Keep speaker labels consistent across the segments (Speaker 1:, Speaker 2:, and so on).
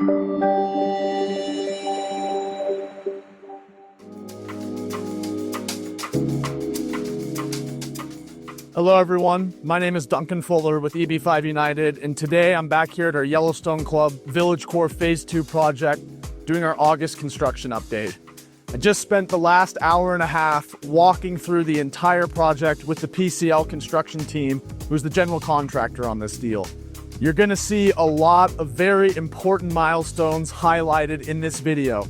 Speaker 1: Hello everyone, my name is Duncan Fuller with EB5 United, and today I'm back here at our Yellowstone Club Village Core Phase II project doing our August construction update. I just spent the last hour and a half walking through the entire project with the PCL construction team, who's the general contractor on this deal. You're gonna see a lot of very important milestones highlighted in this video.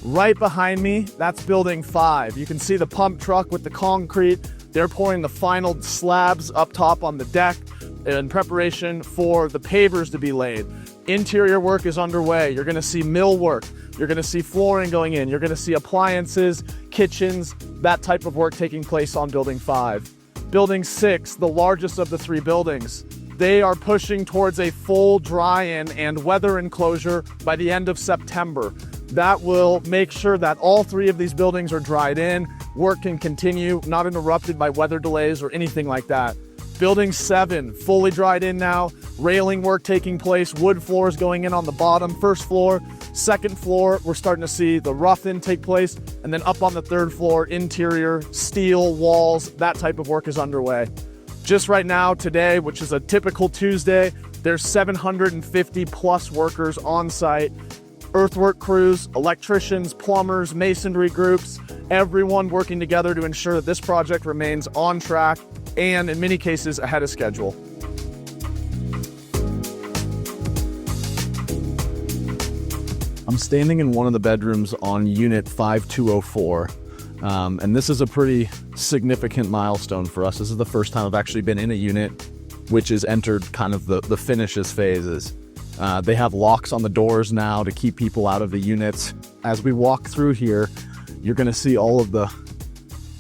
Speaker 1: Right behind me, that's building 5. You can see the pump truck with the concrete. They're pouring the final slabs up top on the deck in preparation for the pavers to be laid. Interior work is underway. You're gonna see mill work. You're gonna see flooring going in. You're gonna see appliances, kitchens, that type of work taking place on building 5. Building 6, the largest of the 3 buildings, they are pushing towards a full dry-in and weather enclosure by the end of September. That will make sure that all 3 of these buildings are dried in. Work can continue, not interrupted by weather delays or anything like that. Building 7, fully dried in now, railing work taking place, wood floors going in on the bottom, first floor. Second floor, we're starting to see the rough-in take place, and then up on the 3rd floor, interior, steel, walls, that type of work is underway. Just right now, today, which is a typical Tuesday, there's 750 plus workers on site. Earthwork crews, electricians, plumbers, masonry groups, everyone working together to ensure that this project remains on track and, in many cases, ahead of schedule. I'm standing in one of the bedrooms on Unit 5204, and this is a pretty significant milestone for us. This is the first time I've actually been in a unit which has entered kind of the finishes phases. They have locks on the doors now to keep people out of the units. As we walk through here, you're going to see all of the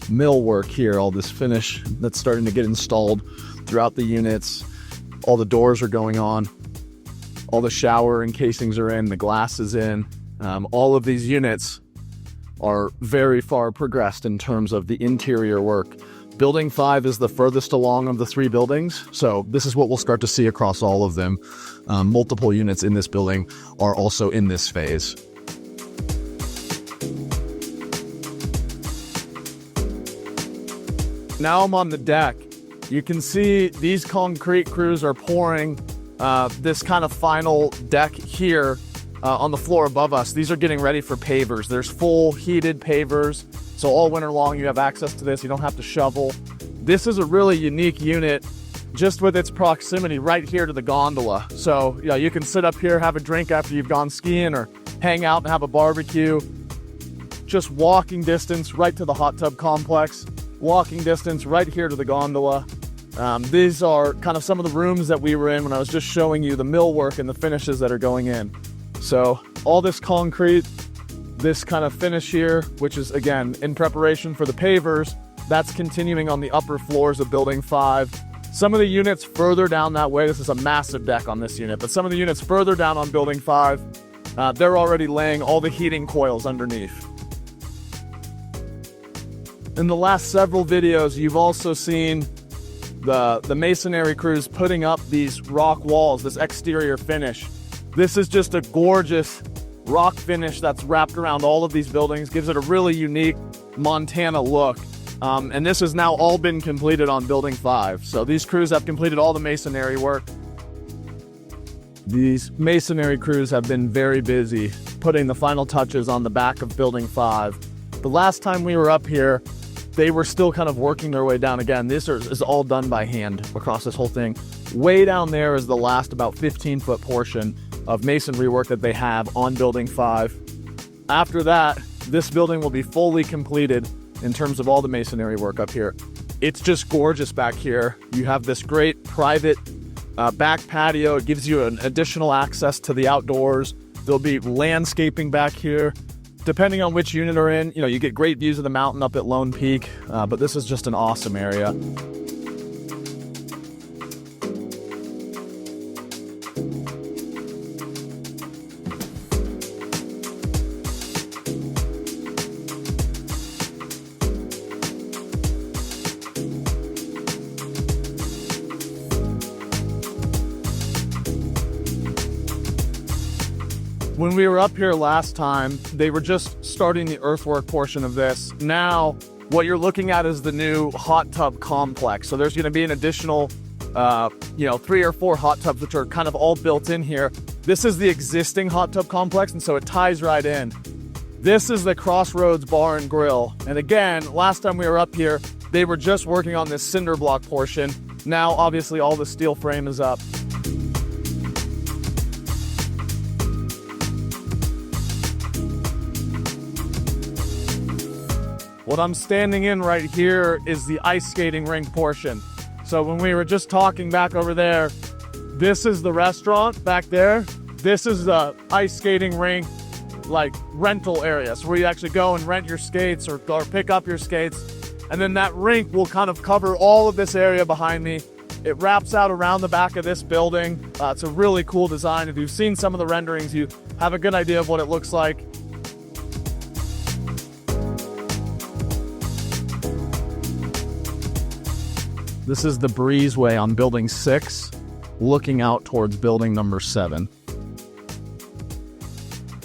Speaker 1: mill work here, all this finish that's starting to get installed throughout the units. All the doors are going on. All the shower and casings are in, the glass is in. All of these units are very far progressed in terms of the interior work. Building 5 is the furthest along of the 3 buildings, so this is what we'll start to see across all of them. Multiple units in this building are also in this phase. Now I'm on the deck. You can see these concrete crews are pouring this kind of final deck here on the floor above us. These are getting ready for pavers. There's full heated pavers. So all winter long, you have access to this. You don't have to shovel. This is a really unique unit just with its proximity right here to the gondola. So yeah, you can sit up here, have a drink after you've gone skiing, or hang out and have a barbecue. Just walking distance right to the hot tub complex. Walking distance right here to the gondola. These are kind of some of the rooms that we were in when I was just showing you the mill work and the finishes that are going in. So all this concrete, this kind of finish here, which is again in preparation for the pavers, that's continuing on the upper floors of building 5. Some of the units further down that way, this is a massive deck on this unit, but some of the units further down on building 5, they're already laying all the heating coils underneath. In the last several videos, you've also seen the masonry crews putting up these rock walls, this exterior finish. This is just a gorgeous rock finish that's wrapped around all of these buildings, gives it a really unique Montana look. And this has now all been completed on building 5. So these crews have completed all the masonry work. These masonry crews have been very busy putting the final touches on the back of building 5. The last time we were up here, they were still kind of working their way down again. This is all done by hand across this whole thing. Way down there is the last about 15-foot portion of masonry work that they have on building 5. After that, this building will be fully completed in terms of all the masonry work up here. It's just gorgeous back here. You have this great private back patio. It gives you an additional access to the outdoors. There'll be landscaping back here. Depending on which unit you're in, you get great views of the mountain up at Lone Peak, but this is just an awesome area. When we were up here last time, they were just starting the earthwork portion of this. Now, what you're looking at is the new hot tub complex. So there's going to be an additional, 3 or 4 hot tubs, which are kind of all built in here. This is the existing hot tub complex, and so it ties right in. This is the Crossroads Bar and Grill. And again, last time we were up here, they were just working on this cinder block portion. Now, obviously, all the steel frame is up. What I'm standing in right here is the ice skating rink portion. So when we were just talking back over there, this is the restaurant back there. This is the ice skating rink, like rental area. So where you actually go and rent your skates or pick up your skates. And then that rink will kind of cover all of this area behind me. It wraps out around the back of this building. It's a really cool design. If you've seen some of the renderings, you have a good idea of what it looks like. This is the breezeway on building 6, looking out towards building number 7.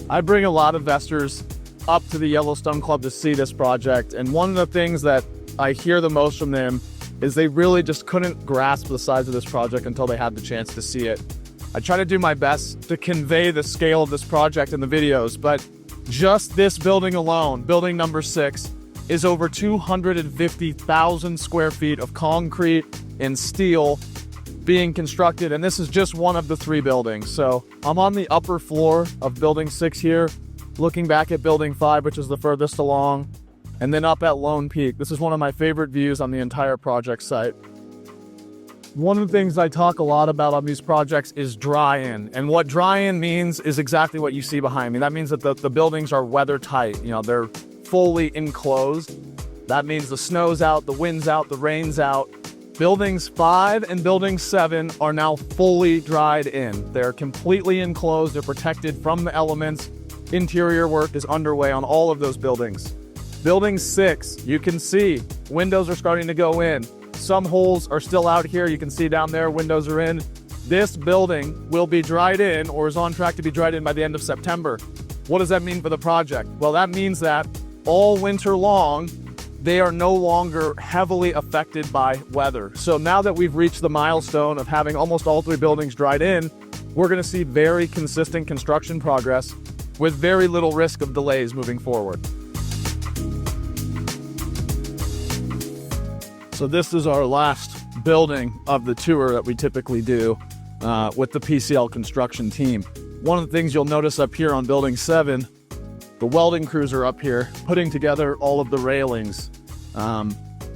Speaker 1: I bring a lot of investors up to the Yellowstone Club to see this project, and one of the things that I hear the most from them is they really just couldn't grasp the size of this project until they had the chance to see it. I try to do my best to convey the scale of this project in the videos, but just this building alone, building number 6, is over 250,000 square feet of concrete and steel being constructed, and this is just one of the 3 buildings. So I'm on the upper floor of building 6 here, looking back at building 5, which is the furthest along, and then up at Lone Peak. This is one of my favorite views on the entire project site. One of the things I talk a lot about on these projects is dry-in, and what dry-in means is exactly what you see behind me. That means that the buildings are weather tight. They're fully enclosed. That means the snow's out, the wind's out, the rain's out. Buildings 5 and building 7 are now fully dried in. They're completely enclosed, they're protected from the elements. Interior work is underway on all of those buildings. Building 6, you can see windows are starting to go in. Some holes are still out here. You can see down there, windows are in. This building will be dried in, or is on track to be dried in by the end of September. What does that mean for the project? Well, that means that all winter long, they are no longer heavily affected by weather. So now that we've reached the milestone of having almost all 3 buildings dried in, we're going to see very consistent construction progress with very little risk of delays moving forward. So this is our last building of the tour that we typically do with the PCL construction team. One of the things you'll notice up here on building 7, the welding crews are up here putting together all of the railings.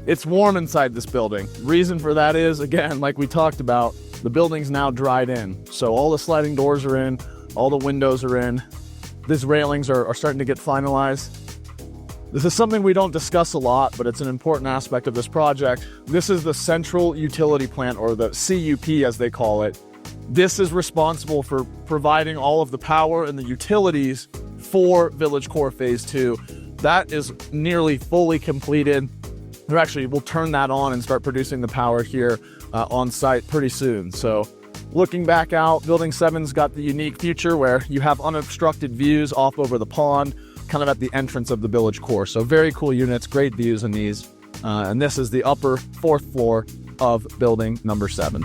Speaker 1: It's warm inside this building. Reason for that is, again, like we talked about, the building's now dried in. So all the sliding doors are in, all the windows are in. These railings are starting to get finalized. This is something we don't discuss a lot, but it's an important aspect of this project. This is the Central Utility Plant, or the CUP as they call it. This is responsible for providing all of the power and the utilities for Village Core Phase II. That is nearly fully completed. We'll turn that on and start producing the power here on site pretty soon. So looking back out, Building 7's got the unique feature where you have unobstructed views off over the pond, kind of at the entrance of the Village Core. So very cool units, great views in these. And this is the upper 4th floor of building number 7.